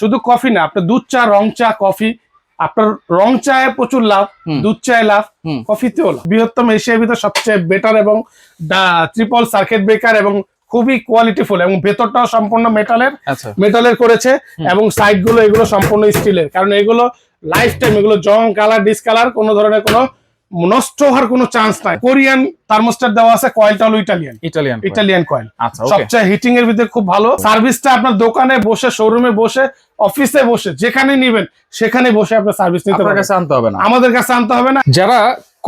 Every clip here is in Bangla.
শুধু কফি না, আপনার দুধ চা, রং চা, কফি, আপনার রং চায়ে প্রচুর লাভ, দুধ চায়ে লাভ, কফিতেও লাভ। বৃহত্তম এশিয়ার ভিতরে সবচেয়ে বেটার এবং ট্রিপল সার্কিট ব্রেকার এবং খুবই কোয়ালিটিফুল, এবং ভেতরটাও সম্পূর্ণ মেটালের করেছে, এবং সাইড গুলো এগুলো সম্পূর্ণ স্টিলের। কারণ এগুলো লাইফ টাইম, এগুলো জং, কালার, ডিসকালার, কোনো ধরনের কোনো নষ্ট হওয়ার কোনো চান্স নাই। কোরিয়ান থার্মোস্ট্যাট দেওয়া আছে, কয়েলটা হলো ইটালিয়ান কয়েল। সবচেয়ে হিটিং এর ভিতরে খুব ভালো। সার্ভিসটা আপনার দোকানে বসে, শোরুমে বসে, অফিসে বসে, যেখানে নিবেন সেখানে বসে আপনার সার্ভিস নিতে পারবেন। আমাদের কাছে আনতে হবে না। যারা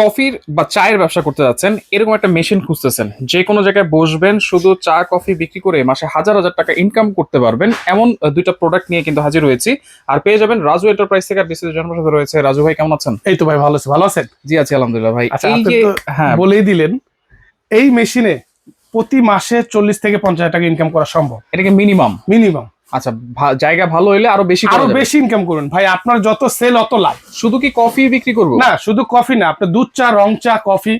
কফির বা চায়ের ব্যবসা করতে যাচ্ছেন, এরকম একটা মেশিন খুঁজতেছেন, যে কোনো জায়গায় বসবেন, শুধু চা কফি বিক্রি করে মাসে হাজার হাজার টাকা ইনকাম করতে পারবেন, এমন দুইটা প্রোডাক্ট নিয়ে কিন্তু হাজির হয়েছি। আর পেয়ে যাবেন রাজু এন্টারপ্রাইজ থেকে। আর বিশেষ জনপ্রসাদ রয়েছে। রাজু ভাই কেমন আছেন? এই তো ভাই ভালো আছি। ভালো আছেন? জি আছি আলহামদুলিল্লাহ ভাই। হ্যাঁ, বলেই দিলেন, এই মেশিনে প্রতি মাসে 40 থেকে 50 টাকা ইনকাম করা সম্ভব। এটা কি মিনিমাম? আচ্ছা, জায়গা ভালো হইলে আরো বেশি ইনকাম করুন ভাই। আপনার যত সেল অত লাভ। শুধু কি কফি বিক্রি করবো? না, শুধু কফি না, আপনার দুধ চা, রং চা, কফি,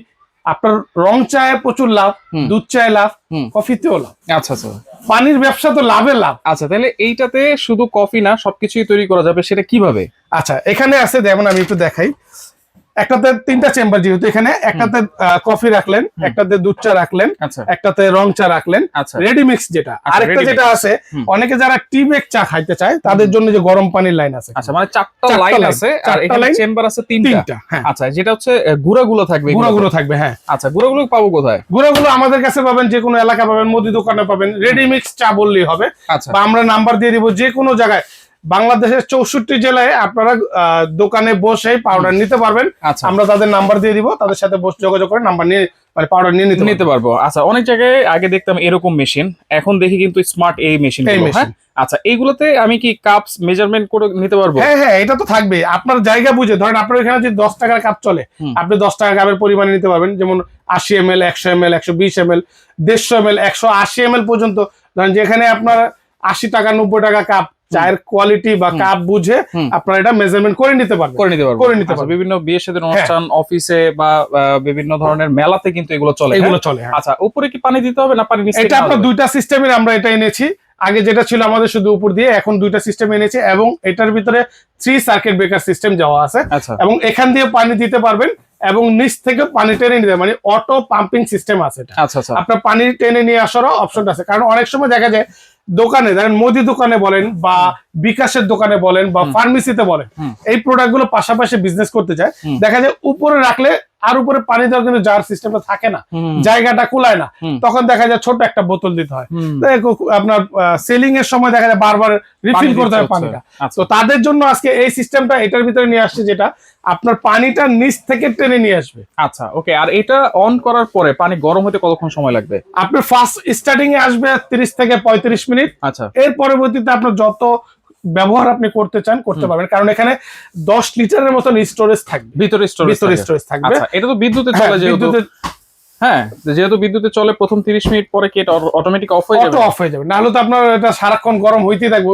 আপনার রং চায়ে প্রচুর লাভ, দুধ চায়ে লাভ, কফিতেও লাভ। আচ্ছা আচ্ছা, পানির ব্যবসা তো লাভের লাভ। আচ্ছা, তাহলে এইটাতে শুধু কফি না, সবকিছুই তৈরি করা যাবে, সেটা কিভাবে? আচ্ছা, এখানে আছে, যেমন আমি একটু দেখাই। একটাতে 3টা চেম্বার, যেহেতু এখানে একটাতে কফি রাখলেন, একটাতে দুধ চা রাখলেন, একটাতে রং চা রাখলেন, রেডি মিক্স যেটা। আরেকটা যেটা আছে, অনেকে যারা টি বেক চা খাইতে চায় তাদের জন্য যে গরম পানির লাইন আছে। আচ্ছা, মানে 4টা লাইন আছে, আর এখানে চেম্বার আছে 3টা। আচ্ছা, যেটা হচ্ছে গুঁড়াগুলো থাকবে। হ্যাঁ। আচ্ছা, গুঁড়াগুলো পাবো কোথায়? গুঁড়াগুলো আমাদের কাছে পাবেন, যে কোনো এলাকা পাবেন, মুদি দোকানে পাবেন। রেডি মিক্স চা বললেই হবে, বা আমরা নাম্বার দিয়ে দিব। যে কোনো জায়গায় বাংলাদেশের 64 জেলায় আপনারা দোকানে বসে পাউডার নিতে পারবেন। আমরা তাদের নাম্বার দিয়ে দিব, তাদের সাথে যোগাযোগ করে নাম্বার নিয়ে পাউডার নিয়ে নিতে পারবো। আচ্ছা, অনেক জায়গায় আগে দেখতাম এরকম মেশিন, এখন দেখি কিন্তু স্মার্ট এই মেশিন। আচ্ছা, এইগুলোতে আমি কি কাপস মেজারমেন্ট করে নিতে পারবো? হ্যাঁ, এটা তো থাকবে। আপনার জায়গা বুঝে, ধরেন আপনার এখানে যদি 10 টাকার কাপ চলে, আপনি 10 টাকা কাপের পরিমাণে নিতে পারবেন। যেমন 80 ml, 100 ml, 120 ml, 150 ml, 180 ml পর্যন্ত। ধরেন যেখানে আপনার 80 টাকা, 90 টাকা কাপ, চায়ের কোয়ালিটি বা কাপ বুঝে আপনারা এটা মেজারমেন্ট করে নিতে পারবেন। বিভিন্ন বিয়ে শাদীর অনুষ্ঠান, অফিসে বা বিভিন্ন ধরনের মেলাতে কিন্তু এগুলো চলে। আচ্ছা, উপরে কি পানি দিতে হবে না পানি নিচে? এটা আপনার দুইটা সিস্টেমের আমরা এটা এনেছি। আগে যেটা ছিল আমাদের শুধু উপর দিয়ে, এখন দুইটা সিস্টেম এনেছি, এবং এটার ভিতরে 3 সার্কিট ব্রেকার সিস্টেম দেওয়া আছে। এবং এখান দিয়ে পানি দিতে পারবেন, এবং নিচ থেকে পানি টেনে নিতে, মানে অটো পাম্পিং সিস্টেম আছে এটা। আপনার পানি টেনে নিয়ে আসারও অপশনটা আছে। কারণ অনেক সময় দেখা যায় দোকানে, ধরেন মুদি দোকানে বলেন, বা বিকাশের দোকানে বলেন, বা ফার্মেসিতে বলেন, এই প্রোডাক্ট গুলো পাশাপাশি বিজনেস করতে চায়, দেখা যায় উপরে রাখলে আর উপরে পানি দেওয়ার কিন্তু যার সিস্টেমটা থাকে না, জায়গাটা কুলায় না, তখন দেখা যায় ছোট একটা বোতল দিতে হয়। আপনার সেলিং এর সময় দেখা যায় বারবার রিফিল করতে হয় পানিটা। তো তাদের জন্য আজকে এই সিস্টেমটা এটার ভিতরে নিয়ে আসছে, যেটা আপনার পানিটা নিচ থেকে টেনে নিয়ে আসবে। আচ্ছা, ওকে। আর এটা অন করার পরে পানি গরম হতে কতক্ষণ সময় লাগবে? আপনার ফার্স্ট স্টার্টিং এ আসবে 30 থেকে 35 মিনিট। আচ্ছা, এর পরবর্তীতে আপনার যত ব্যবহার আপনি করতে চান করতে পারবেন, কারণ এখানে 10 লিটারের মতন স্টোরেজ থাকবে, ভিতরে স্টোরেজ থাকবে। আচ্ছা, এটা তো বিদ্যুতে চলে, যেহেতু বিদ্যুতে চলে, প্রথম 30 মিনিট পরে কি এটা অটোমেটিক অফ হয়ে যাবে? না হলে তো আপনার এটা সারাক্ষণ গরম হইতে থাকবে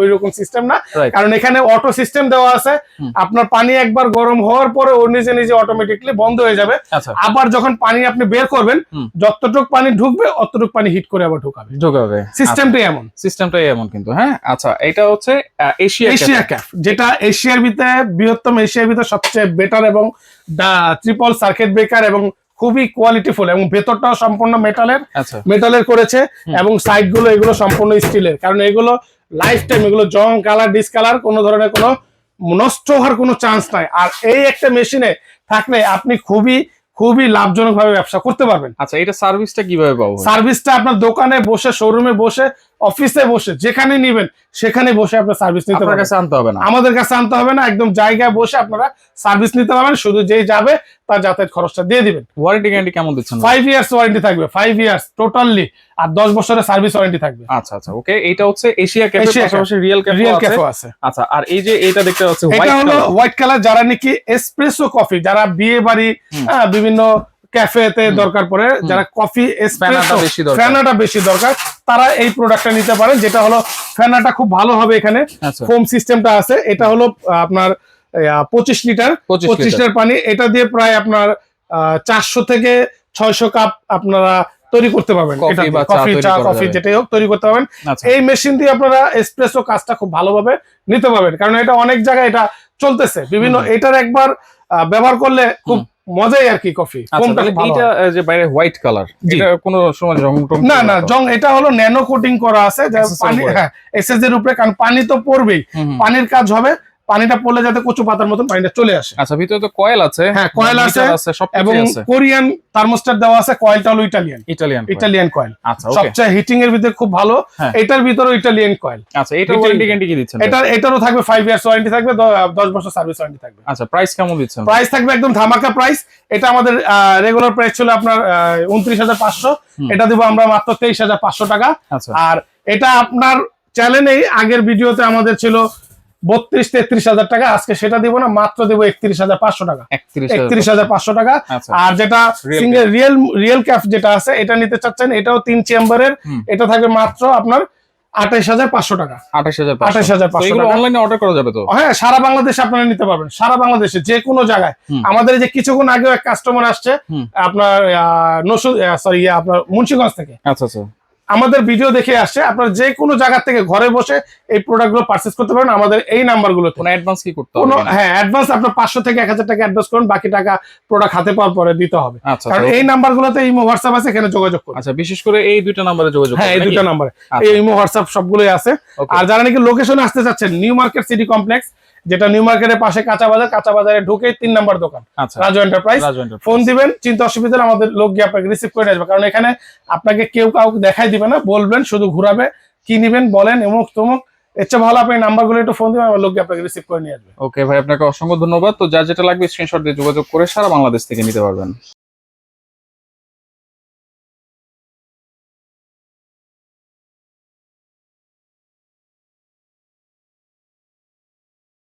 ওই রকম সিস্টেম না। কারণ এখানে অটো সিস্টেম দেওয়া আছে। আপনার পানি একবার গরম হওয়ার পরে ও নিজে নিজে অটোমেটিকলি বন্ধ হয়ে যাবে। আবার যখন পানি আপনি বের করবেন, যতটুকু পানি ঢুকবে অতটুকু পানি হিট করে আবার ঢোকাবে। সিস্টেমটাই এমন কিন্তু। হ্যাঁ, আচ্ছা, এটা হচ্ছে এশিয়া ক্যাফ, যেটা এশিয়ার ভিতরে বৃহত্তম, এশিয়ার ভিতরে সবচেয়ে বেটার এবং ট্রিপল সার্কিট ব্রেকার, এবং খুবই কোয়ালিটিফুল, এবং ভেতরটাও সম্পূর্ণ মেটালের করেছে, এবং সাইড গুলো এগুলো সম্পূর্ণ স্টিলের। কারণ এগুলো লাইফ টাইম, এগুলো জং, কালার, ডিসকালার, কোনো ধরনের কোনো নষ্ট হওয়ার কোনো চান্স নাই। আর এই একটা মেশিনে থাকলে আপনি খুবই লাভজনক ভাবে ব্যবসা করতে পারবেন। আচ্ছা, এটা সার্ভিসটা কিভাবে পাবো? সার্ভিসটা আপনার দোকানে বসে, শোরুমে বসে, অফিসে বসে, যেখানে নিবেন সেখানে বসে আপনার সার্ভিস নিতে পারবেন। আমাদের কাছে আনতে হবে না, একদম জায়গায় বসে আপনারা সার্ভিস নিতে পারবেন। শুধু যেই যাবে তার যাতায়াত খরচটা দিয়ে দিবেন। ওয়ারেন্টি গ্যারান্টি কেমন দিচ্ছেন? 5 ইয়ার্স ওয়ারেন্টি থাকবে, 5 ইয়ার্স টোটালি, আর 10 বছরের সার্ভিস ওয়ারেন্টি থাকবে। আচ্ছা, ওকে। এটা হচ্ছে এশিয়া ক্যাফে, পাশাপাশি রিয়েল ক্যাফে আছে। আচ্ছা, আর এই যে এটা দেখতে পাচ্ছি, এটা হলো হোয়াইট কালার। যারা নাকি এসপ্রেসো কফি, যারা বিয়ে বাড়ি, বিভিন্ন ক্যাফেতে দরকার পড়ে, যারা কফি ফেনাটা বেশি দরকার, তারা এই প্রোডাক্টটা নিতে পারেন। যেটা হলো ফেনাটা খুব ভালো হবে, এখানে ফোম সিস্টেমটা আছে। এটা হলো আপনার 25 লিটার পানি। এটা দিয়ে প্রায় আপনার 400 থেকে 600 কাপ আপনারা তৈরি করতে পারবেন, কফি বা কফি চা চা তৈরি করা কফি যাবে। যেটাই হোক তৈরি করতে পারবেন। আচ্ছা এই মেশিন দিয়ে আপনারা এসপ্রেসো কাজটা খুব ভালোভাবে নিতে পারবেন, কারণ এটা অনেক জায়গায় এটা চলতেছে বিভিন্ন, এটার একবার ব্যবহার করলে খুব মজাই আর কি কফি। আচ্ছা, তাহলে এইটা যে বাইরে হোয়াইট কালার, এটা কোনো সময় রং টং না না জং, এটা হলো ন্যানো কোটিং করা আছে, যা SS এর পানি উপরে। হ্যাঁ এসএস এর উপরে, কারণ পানি তো পড়বেই, পানির কাজ হবে, পানিটা পড়লে যাতে কচু পাতার মতন পানিটা চলে আসে। আচ্ছা, ভিতরে তো কয়েল আছে, হ্যাঁ কয়েল আছে এবং সবকিছু আছে। কোরিয়ান থার্মোস্ট্যাট দেওয়া আছে, কয়েলটা হলো ইটালিয়ান ইটালিয়ান কয়েল। আচ্ছা ওকে। সবচেয়ে হিটিং এর ভিতরে খুব ভালো, হ্যাঁ। এটার ভিতরে ইটালিয়ান কয়েল। আচ্ছা, এটার ওয়ারেন্টি গ্যারান্টি কি দিচ্ছেন? এটারও থাকবে 5 ইয়ার্স ওয়ারেন্টি থাকবে, 10 বছর সার্ভিস ওয়ারেন্টি থাকবে। আচ্ছা, প্রাইস কেমন দিচ্ছেন? প্রাইস থাকবে একদম ধামাকা প্রাইস। এটা আমাদের রেগুলার প্রাইস ছিল আপনার 29,500, এটা দিব আমরা মাত্র 23,500 টাকা। আচ্ছা, আর এটা আপনার চ্যানেলেই আগের ভিডিওতে আমাদের ছিল 32-33,000 টাকা, আজকে সেটা দিব না, মাত্র দিব 31,500 টাকা। 31,500 টাকা। আচ্ছা। আর যেটা সিঙ্গেল রিয়েল ক্যাপ যেটা আছে এটা নিতে চাচ্ছেন, এটাও 3 চেম্বারের, এটা থাকবে মাত্র আপনার 28,500 টাকা। 28,500 এগুলো অনলাইনে অর্ডার করা যাবে তো? হ্যাঁ, সারা বাংলাদেশে আপনারা নিতে পারবেন, সারা বাংলাদেশে যে কোনো জায়গায়। আমাদের এই যে কিছুক্ষণ আগেও এক কাস্টমার আসছে আপনার আপনার মুন্সিগঞ্জ থেকে, আচ্ছা আচ্ছা, আমাদের ভিডিও দেখে আসছে। আপনার যে কোনো জায়গা থেকে ঘরে বসে এই প্রোডাক্টগুলো পারচেজ করতে পারেন আমাদের এই নাম্বারগুলোতে। কোনো অ্যাডভান্স কি করতে হবে? হ্যাঁ, অ্যাডভান্স আপনার 500 থেকে 1000 টাকা অ্যাডভান্স করুন, বাকি টাকা প্রোডাক্ট হাতে পাওয়ার পরে দিতে হবে। আচ্ছা, কারণ এই নাম্বারগুলোতে ইমো হোয়াটসঅ্যাপ আছে, এখানে যোগাযোগ করুন। আচ্ছা, বিশেষ করে এই দুইটা নম্বরে যোগাযোগ হ্যাঁ, এই দুটো নাম্বারে এই ইমো হোয়াটসঅ্যাপ সবগুলোই আছে। আর যারা নাকি লোকেশনে আসতে চাচ্ছেন, নিউ মার্কেট সিটি কমপ্লেক্স, যেটা নিউ মার্কেটের পাশে কাঁচা বাজারে ঢুকে 3 নাম্বার দোকান, আচ্ছা, রাজু এন্টারপ্রাইজ। ফোন দিবেন, চিন্তা অসুবিধা হলে আমাদের লোক গিয়ে আপনাকে রিসিভ করে আসবে, কারণ এখানে আপনাকে কেউ কাউকে দেখাই দিবে না, বলবেন শুধু ঘুরাবে, কি নিবেন বলেন, অমুক তমুক। এর চেয়ে ভালো আপনি নাম্বারগুলো একটু ফোন দিবেন, আমার লোক গিয়ে আপনাকে রিসিভ করে নিয়ে আসবে। ওকে ভাই, আপনাকে অসংখ্য ধন্যবাদ। তো যার যেটা লাগবে স্ক্রিনশট দিয়ে যোগাযোগ করে সারা বাংলাদেশ থেকে নিতে পারবেন।